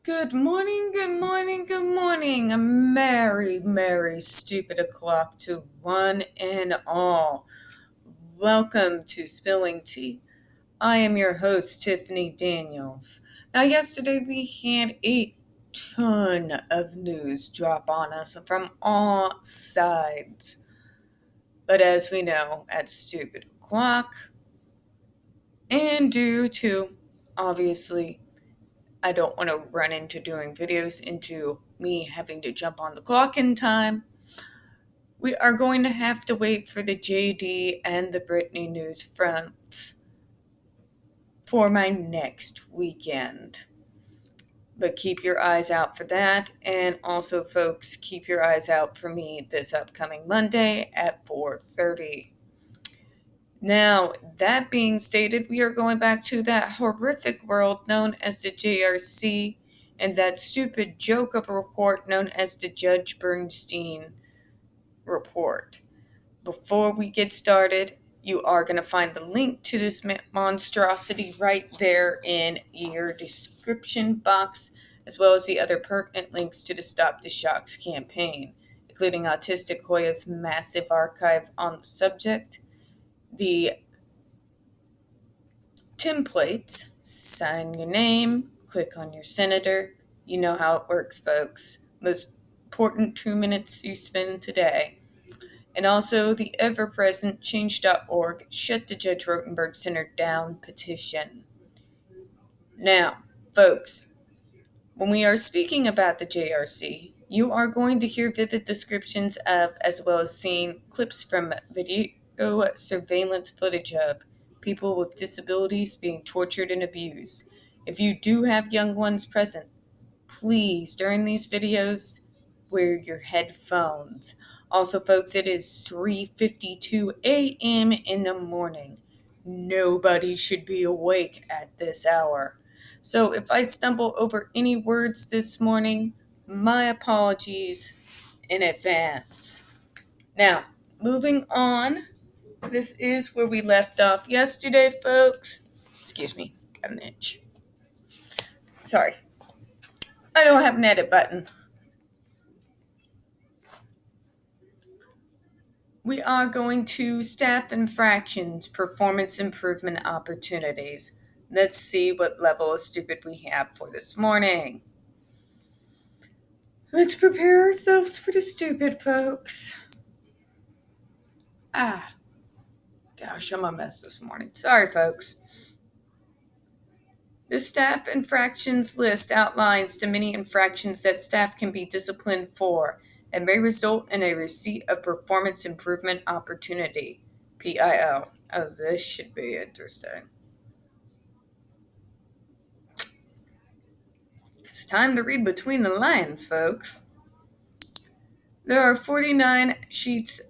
Good morning, good morning, good morning. A merry, merry, stupid o'clock to one and all. Welcome to Spilling Tea. I am your host, Tiffany Daniels. Now, yesterday we had a ton of news drop on us from all sides. But as we know, at stupid o'clock, and due to, obviously, I don't want to run into doing videos into me having to jump on the clock in time. We are going to have to wait for the JD and the Britney news fronts for my next weekend. But keep your eyes out for that. And also, folks, keep your eyes out for me this upcoming Monday at 4:30. Now, that being stated, we are going back to that horrific world known as the JRC and that stupid joke of a report known as the Judge Bernstein report. Before we get started, you are going to find the link to this monstrosity right there in your description box, as well as the other pertinent links to the Stop the Shocks campaign, including Autistic Hoya's massive archive on the subject, the templates, sign your name, click on your senator. You know how it works, folks. Most important 2 minutes you spend today. And also the ever-present change.org Shut the Judge Rotenberg Center Down petition. Now, folks, when we are speaking about the JRC, you are going to hear vivid descriptions of, as well as seeing clips from video surveillance footage of people with disabilities being tortured and abused. If you do have young ones present, please, during these videos, wear your headphones. Also, folks, it is 3:52 a.m. in the morning. Nobody should be awake at this hour. So if I stumble over any words this morning, my apologies in advance. Now, moving on. This is where we left off yesterday, folks. Excuse me, got an itch. Sorry. I don't have an edit button. We are going to staff infractions, performance improvement opportunities. Let's see what level of stupid we have for this morning. Let's prepare ourselves for the stupid, folks. Gosh, I'm a mess this morning. Sorry, folks. The staff infractions list outlines the many infractions that staff can be disciplined for and may result in a receipt of performance improvement opportunity, PIO. Oh, this should be interesting. It's time to read between the lines, folks. There are 49 sheets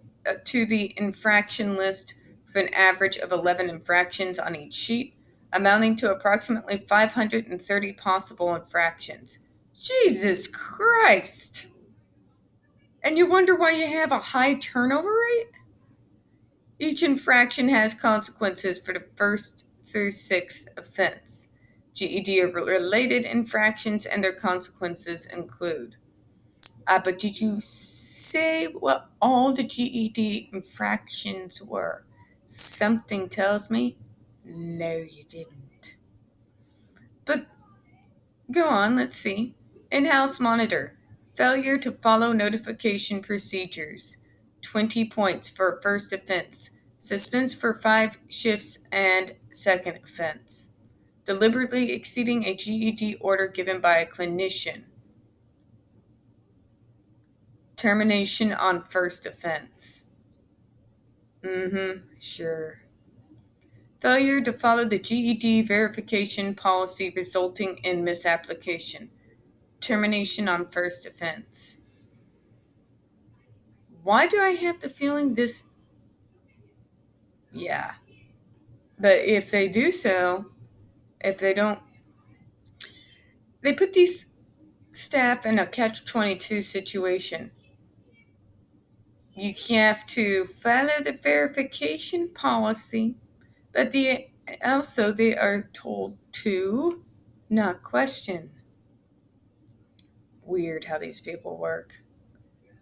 to the infraction list with an average of 11 infractions on each sheet, amounting to approximately 530 possible infractions. Jesus Christ! And you wonder why you have a high turnover rate? Each infraction has consequences for the first through sixth offense. GED-related infractions and their consequences include. But did you say what all the GED infractions were? Something tells me no, you didn't. But go on, let's see. In-house monitor. Failure to follow notification procedures. 20 points for first offense. Suspense for 5 shifts and second offense. Deliberately exceeding a GED order given by a clinician. Termination on first offense. Sure. Failure to follow the GED verification policy resulting in misapplication. Termination on first offense. Why do I have the feeling this? Yeah. But if they do so, if they don't, they put these staff in a catch-22 situation. You have to follow the verification policy, but they are told to not question. Weird how these people work.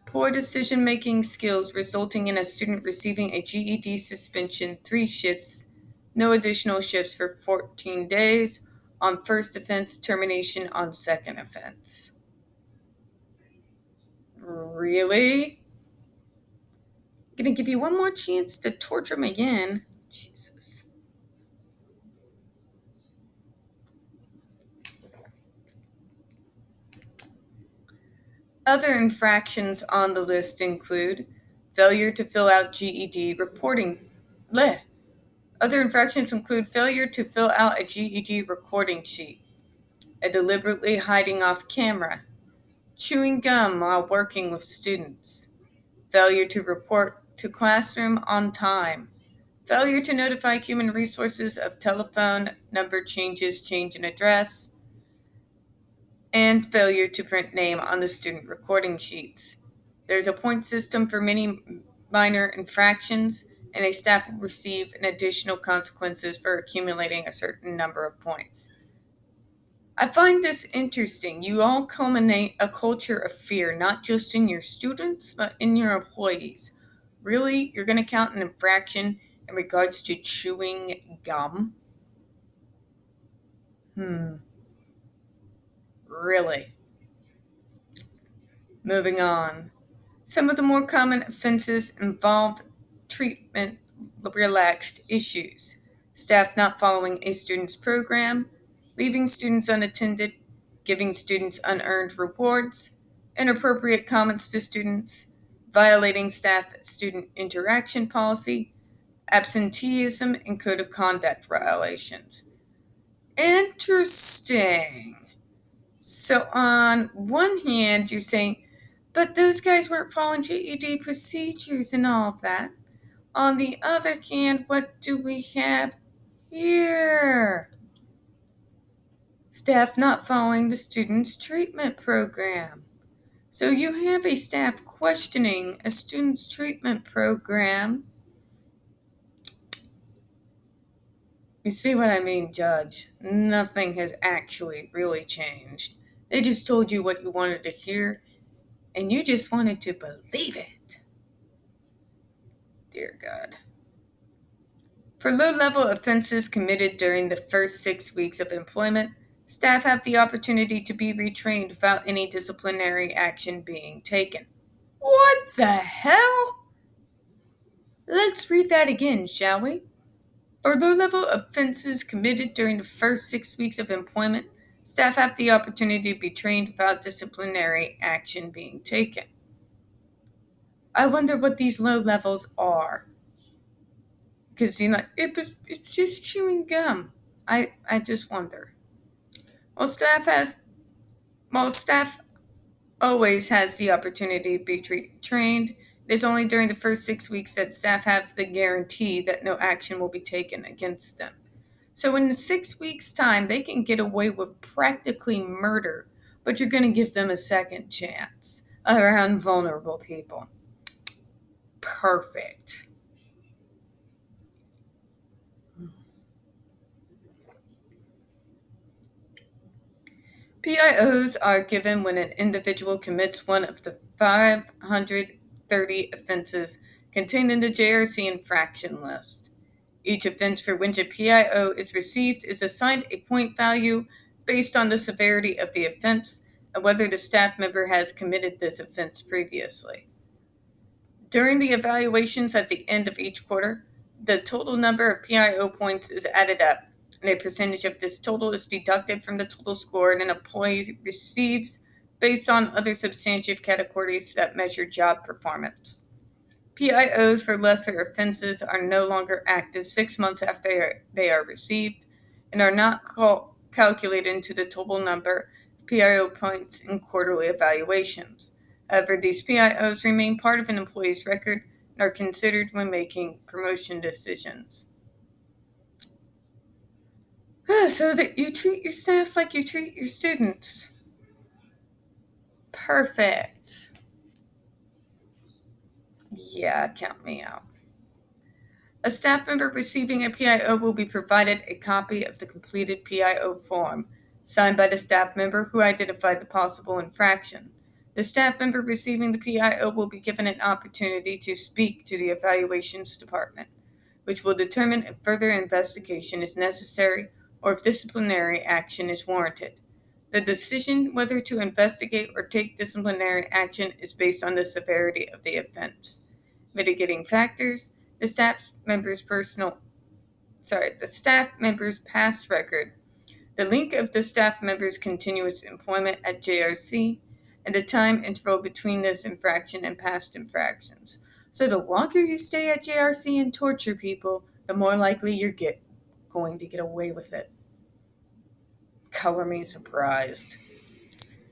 Poor decision-making skills resulting in a student receiving a GED suspension 3 shifts, no additional shifts for 14 days on first offense, termination on second offense. Really? Gonna give you one more chance to torture him again. Jesus. Other infractions on the list include failure to fill out GED reporting. Bleh. Other infractions include failure to fill out a GED recording sheet, a deliberately hiding off camera, chewing gum while working with students, failure to report to classroom on time, failure to notify human resources of telephone number changes, change in address, and failure to print name on the student recording sheets. There's a point system for many minor infractions, and a staff will receive an additional consequences for accumulating a certain number of points. I find this interesting. You all culminate a culture of fear, not just in your students, but in your employees. Really? You're going to count an infraction in regards to chewing gum? Really? Moving on. Some of the more common offenses involve treatment relaxed issues, staff not following a student's program, leaving students unattended, giving students unearned rewards, inappropriate comments to students, violating staff-student interaction policy, absenteeism, and code of conduct violations. Interesting. So on one hand, you're saying, but those guys weren't following GED procedures and all of that. On the other hand, what do we have here? Staff not following the student's treatment program. So you have a staff questioning a student's treatment program. You see what I mean, Judge? Nothing has actually really changed. They just told you what you wanted to hear, and you just wanted to believe it. Dear God. For low-level offenses committed during the first 6 weeks of employment, staff have the opportunity to be retrained without any disciplinary action being taken. What the hell? Let's read that again, shall we? For low-level offenses committed during the first 6 weeks of employment, staff have the opportunity to be trained without disciplinary action being taken. I wonder what these low levels are. Because, it's just chewing gum. I just wonder. While staff always has the opportunity to be trained, it is only during the first 6 weeks that staff have the guarantee that no action will be taken against them. So in 6 weeks' time, they can get away with practically murder, but you're going to give them a second chance around vulnerable people. Perfect. PIOs are given when an individual commits one of the 530 offenses contained in the JRC infraction list. Each offense for which a PIO is received is assigned a point value based on the severity of the offense and whether the staff member has committed this offense previously. During the evaluations at the end of each quarter, the total number of PIO points is added up, and a percentage of this total is deducted from the total score an employee receives based on other substantive categories that measure job performance. PIOs for lesser offenses are no longer active 6 months after they are received and are not calculated into the total number of PIO points in quarterly evaluations. However, these PIOs remain part of an employee's record and are considered when making promotion decisions. So that you treat your staff like you treat your students. Perfect. Yeah, count me out. A staff member receiving a PIO will be provided a copy of the completed PIO form. signed by the staff member who identified the possible infraction. The staff member receiving the PIO will be given an opportunity to speak to the evaluations department, which will determine if further investigation is necessary or if disciplinary action is warranted. The decision whether to investigate or take disciplinary action is based on the severity of the offense. Mitigating factors: the staff member's past record, the length of the staff member's continuous employment at JRC, and the time interval between this infraction and past infractions. So the longer you stay at JRC and torture people, the more likely you're going to get away with it. Color me surprised.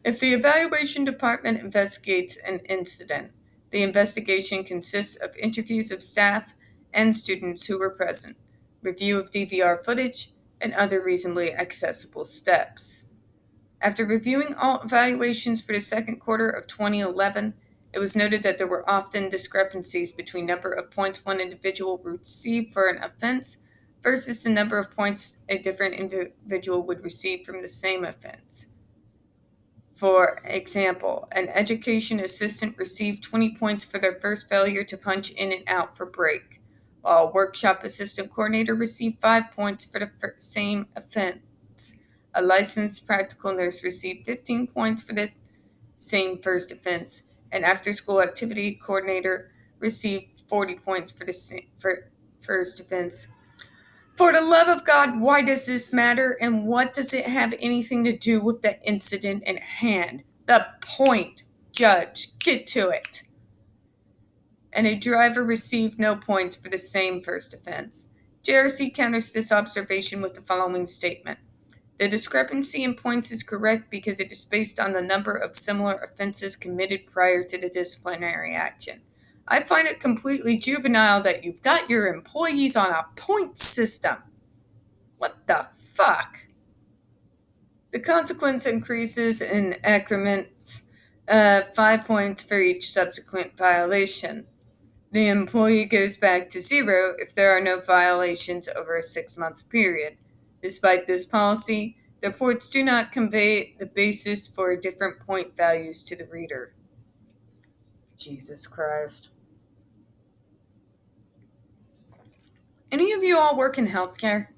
If the evaluation department investigates an incident, the investigation consists of interviews of staff and students who were present, review of DVR footage, and other reasonably accessible steps. After reviewing all evaluations for the second quarter of 2011, it was noted that there were often discrepancies between number of points one individual received for an offense versus the number of points a different individual would receive from the same offense. For example, an education assistant received 20 points for their first failure to punch in and out for break, while a workshop assistant coordinator received 5 points for the same offense. A licensed practical nurse received 15 points for the same first offense. An after-school activity coordinator received 40 points for the first offense. For the love of God, why does this matter, and what does it have anything to do with the incident at hand? The point, Judge, get to it. And a driver received no points for the same first offense. JRC counters this observation with the following statement. The discrepancy in points is correct because it is based on the number of similar offenses committed prior to the disciplinary action. I find it completely juvenile that you've got your employees on a point system. What the fuck? The consequence increases in increments of 5 points for each subsequent violation. The employee goes back to 0 if there are no violations over a 6-month period. Despite this policy, the reports do not convey the basis for different point values to the reader. Jesus Christ. Any of you all work in healthcare?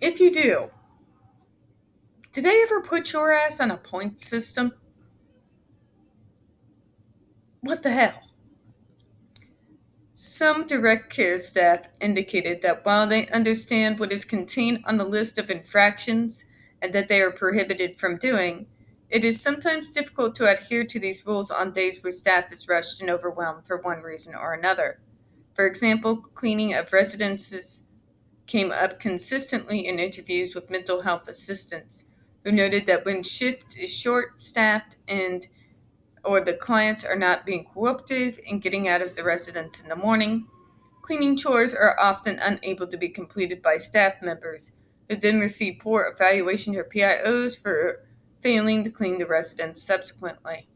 If you do they ever put your ass on a point system? What the hell? Some direct care staff indicated that while they understand what is contained on the list of infractions and that they are prohibited from doing, it is sometimes difficult to adhere to these rules on days where staff is rushed and overwhelmed for one reason or another. For example, cleaning of residences came up consistently in interviews with mental health assistants, who noted that when shift is short-staffed or the clients are not being cooperative in getting out of the residence in the morning, cleaning chores are often unable to be completed by staff members, who then receive poor evaluation or PIOs for failing to clean the residence subsequently.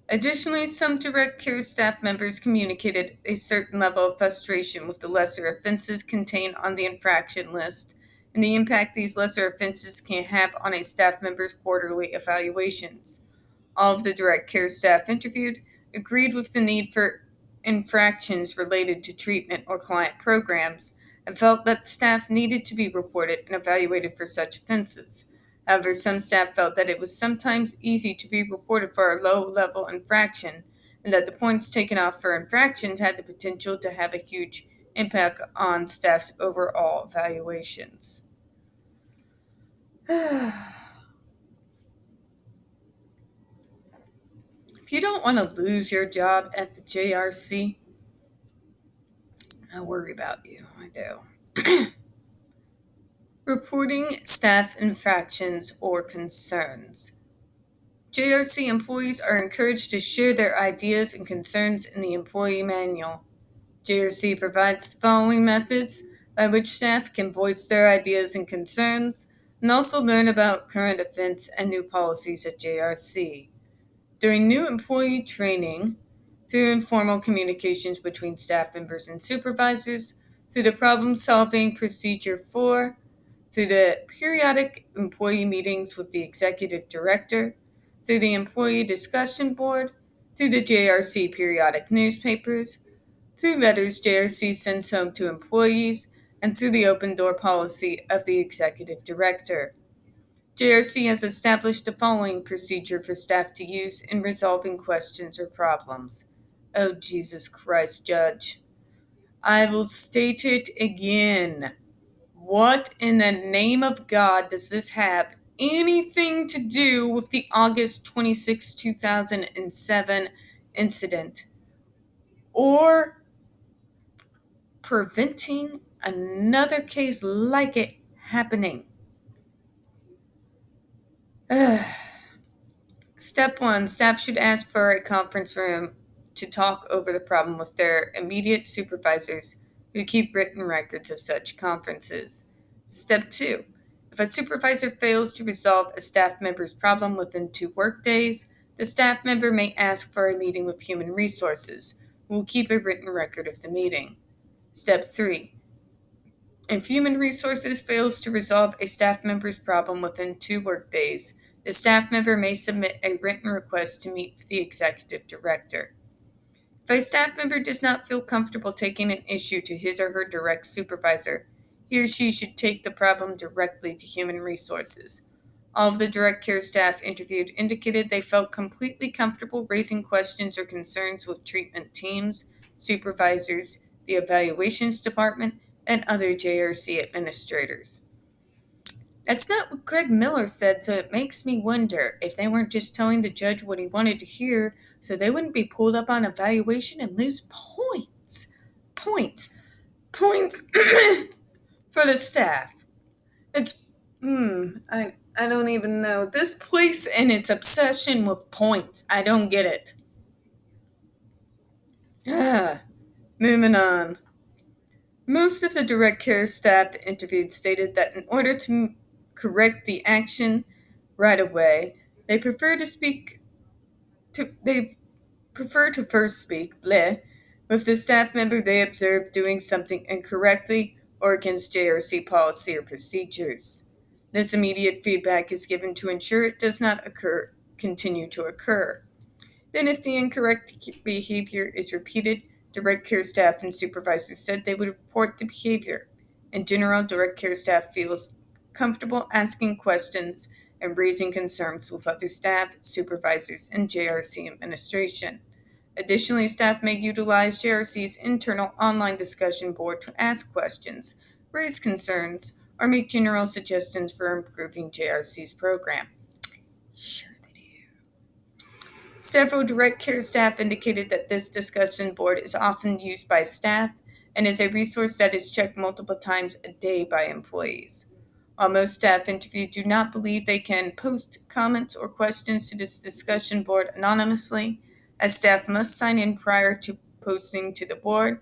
Additionally, some direct care staff members communicated a certain level of frustration with the lesser offenses contained on the infraction list and the impact these lesser offenses can have on a staff member's quarterly evaluations. All of the direct care staff interviewed agreed with the need for infractions related to treatment or client programs and felt that staff needed to be reported and evaluated for such offenses. However, some staff felt that it was sometimes easy to be reported for a low-level infraction and that the points taken off for infractions had the potential to have a huge impact on staff's overall evaluations. If you don't want to lose your job at the JRC, I worry about you. I do. Reporting staff infractions or concerns. JRC employees are encouraged to share their ideas and concerns in the employee manual. JRC provides the following methods by which staff can voice their ideas and concerns and also learn about current events and new policies at JRC. During new employee training, through informal communications between staff members and supervisors, through the problem-solving procedure 4, through the periodic employee meetings with the executive director, through the employee discussion board, through the JRC periodic newspapers, through letters JRC sends home to employees, and through the open door policy of the executive director. JRC has established the following procedure for staff to use in resolving questions or problems. Oh, Jesus Christ, Judge. I will state it again. What in the name of God does this have anything to do with the August 26, 2007 incident or preventing another case like it happening? Step 1, staff should ask for a conference room to talk over the problem with their immediate supervisors who keep written records of such conferences. Step 2, if a supervisor fails to resolve a staff member's problem within 2 workdays, the staff member may ask for a meeting with Human Resources, who will keep a written record of the meeting. Step 3, if Human Resources fails to resolve a staff member's problem within 2 workdays, the staff member may submit a written request to meet with the executive director. If a staff member does not feel comfortable taking an issue to his or her direct supervisor, he or she should take the problem directly to Human Resources. All of the direct care staff interviewed indicated they felt completely comfortable raising questions or concerns with treatment teams, supervisors, the evaluations department, and other JRC administrators. That's not what Greg Miller said, so it makes me wonder if they weren't just telling the judge what he wanted to hear so they wouldn't be pulled up on evaluation and lose points. Points. Points for the staff. It's, I don't even know. This place and its obsession with points, I don't get it. Moving on. Most of the direct care staff interviewed stated that in order to correct the action right away, they prefer to first speak with the staff member they observed doing something incorrectly or against JRC policy or procedures. This immediate feedback is given to ensure it does not continue to occur. Then, if the incorrect behavior is repeated, direct care staff and supervisors said they would report the behavior. In general, direct care staff feels comfortable asking questions and raising concerns with other staff, supervisors, and JRC administration. Additionally, staff may utilize JRC's internal online discussion board to ask questions, raise concerns, or make general suggestions for improving JRC's program. Sure. Several direct care staff indicated that this discussion board is often used by staff and is a resource that is checked multiple times a day by employees. While most staff interviewed do not believe they can post comments or questions to this discussion board anonymously, as staff must sign in prior to posting to the board,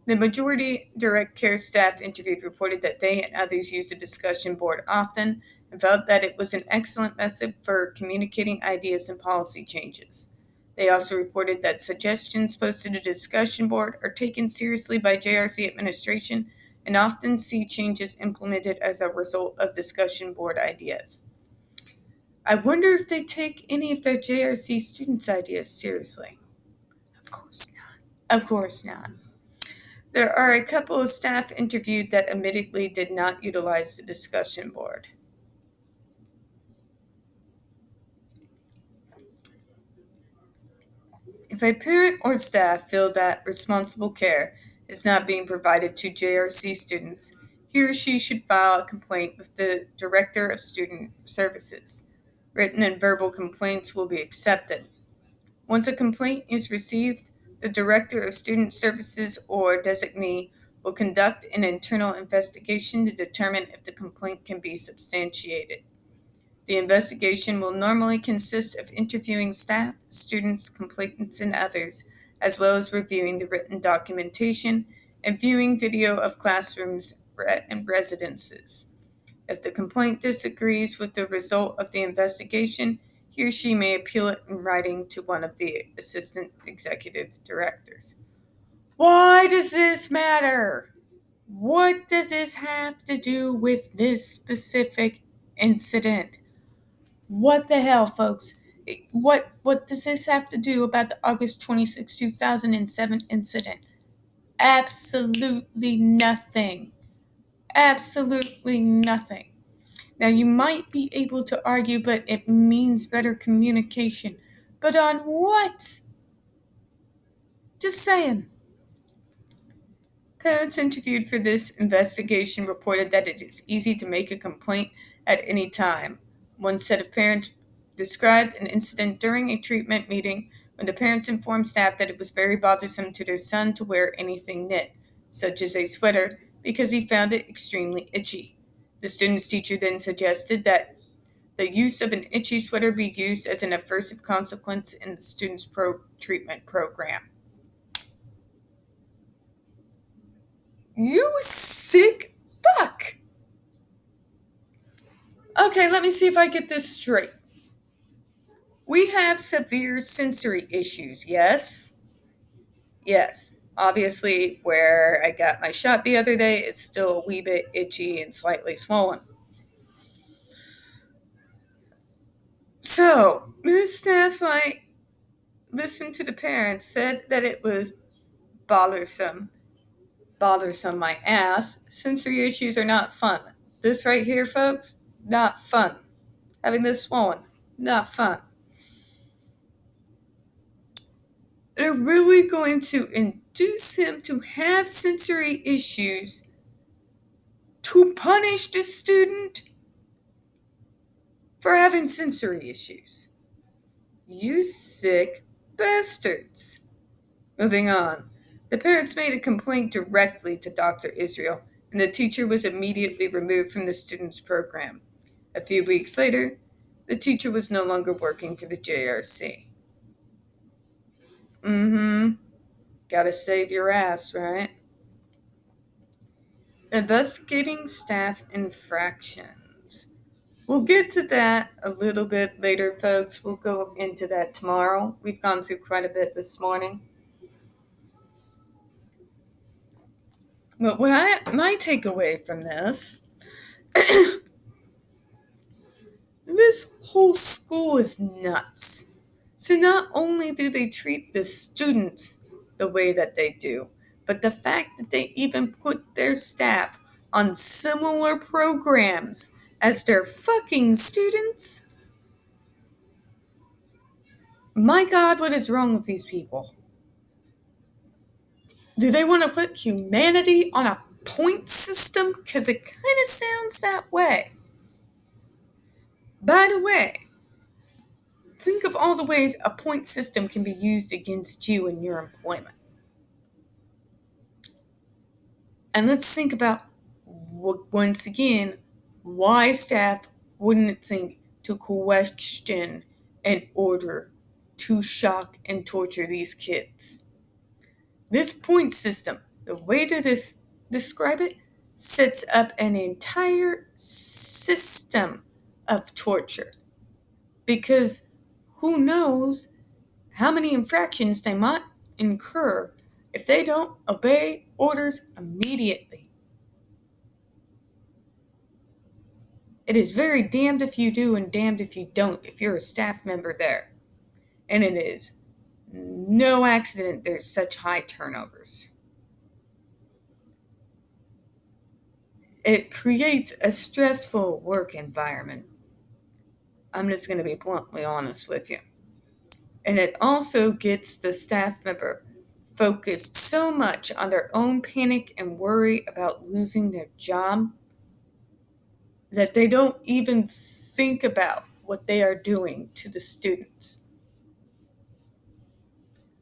the majority direct care staff interviewed reported that they and others use the discussion board often and felt that it was an excellent method for communicating ideas and policy changes. They also reported that suggestions posted to the discussion board are taken seriously by JRC administration and often see changes implemented as a result of discussion board ideas. I wonder if they take any of their JRC students' ideas seriously. Of course not. Of course not. There are a couple of staff interviewed that admittedly did not utilize the discussion board. If a parent or staff feel that responsible care is not being provided to JRC students, he or she should file a complaint with the Director of Student Services. Written and verbal complaints will be accepted. Once a complaint is received, the Director of Student Services or designee will conduct an internal investigation to determine if the complaint can be substantiated. The investigation will normally consist of interviewing staff, students, complainants, and others, as well as reviewing the written documentation and viewing video of classrooms and residences. If the complainant disagrees with the result of the investigation, he or she may appeal it in writing to one of the assistant executive directors. Why does this matter? What does this have to do with this specific incident? What the hell, folks? What does this have to do about the August 26, 2007 incident? Absolutely nothing. Absolutely nothing. Now, you might be able to argue, but it means better communication. But on what? Just saying. Parents interviewed for this investigation reported that it is easy to make a complaint at any time. One set of parents described an incident during a treatment meeting when the parents informed staff that it was very bothersome to their son to wear anything knit, such as a sweater, because he found it extremely itchy. The student's teacher then suggested that the use of an itchy sweater be used as an aversive consequence in the student's treatment program. You sick fuck! Okay, let me see if I get this straight. We have severe sensory issues, yes? Yes. Obviously, where I got my shot the other day, it's still a wee bit itchy and slightly swollen. So, Ms. Stafflight listened to the parents, said that it was bothersome. Bothersome my ass. Sensory issues are not fun. This right here, folks, not fun. Having this swollen, not fun. They're really going to induce him to have sensory issues to punish the student for having sensory issues. You sick bastards. Moving on. The parents made a complaint directly to Dr. Israel, and the teacher was immediately removed from the student's program. A few weeks later, the teacher was no longer working for the JRC. Gotta save your ass, right? Investigating staff infractions. We'll get to that a little bit later, folks. We'll go into that tomorrow. We've gone through quite a bit this morning. But my takeaway from this, this whole school is nuts. So not only do they treat the students the way that they do, but the fact that they even put their staff on similar programs as their fucking students. My God, what is wrong with these people? Do they want to put humanity on a point system? Because it kind of sounds that way. By the way, think of all the ways a point system can be used against you in your employment. And let's think about, once again, why staff wouldn't think to question in order to shock and torture these kids. This point system, the way to describe it, sets up an entire system of torture. Because who knows how many infractions they might incur if they don't obey orders immediately. It is very damned if you do and damned if you don't if you're a staff member there. And it is no accident there's such high turnovers. It creates a stressful work environment. I'm just going to be bluntly honest with you. And it also gets the staff member focused so much on their own panic and worry about losing their job that they don't even think about what they are doing to the students.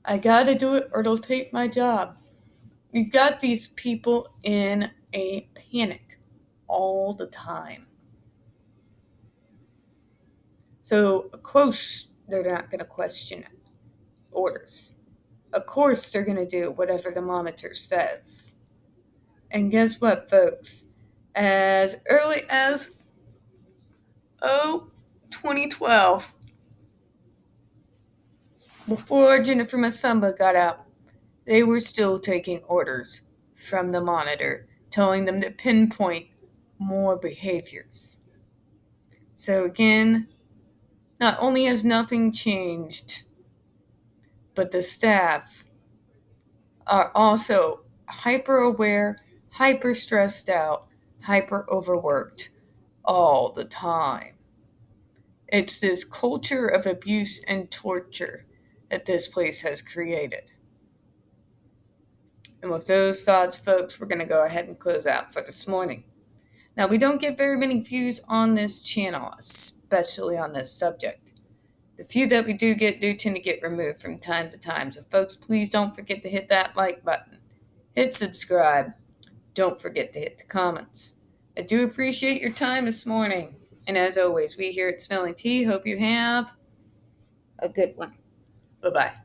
I gotta do it or it'll take my job. You've got these people in a panic all the time. So, of course, they're not going to question orders. Of course, they're going to do whatever the monitor says. And guess what, folks? As early as 2012, before Jennifer Masamba got out, they were still taking orders from the monitor telling them to pinpoint more behaviors. So again, not only has nothing changed, but the staff are also hyper aware, hyper stressed out, hyper overworked all the time. It's this culture of abuse and torture that this place has created. And with those thoughts, folks, we're going to go ahead and close out for this morning. Now, we don't get very many views on this channel, especially on this subject. The few that we do tend to get removed from time to time. So, folks, please don't forget to hit that like button. Hit subscribe. Don't forget to hit the comments. I do appreciate your time this morning. And as always, we here at Spilling Tea hope you have a good one. Bye-bye.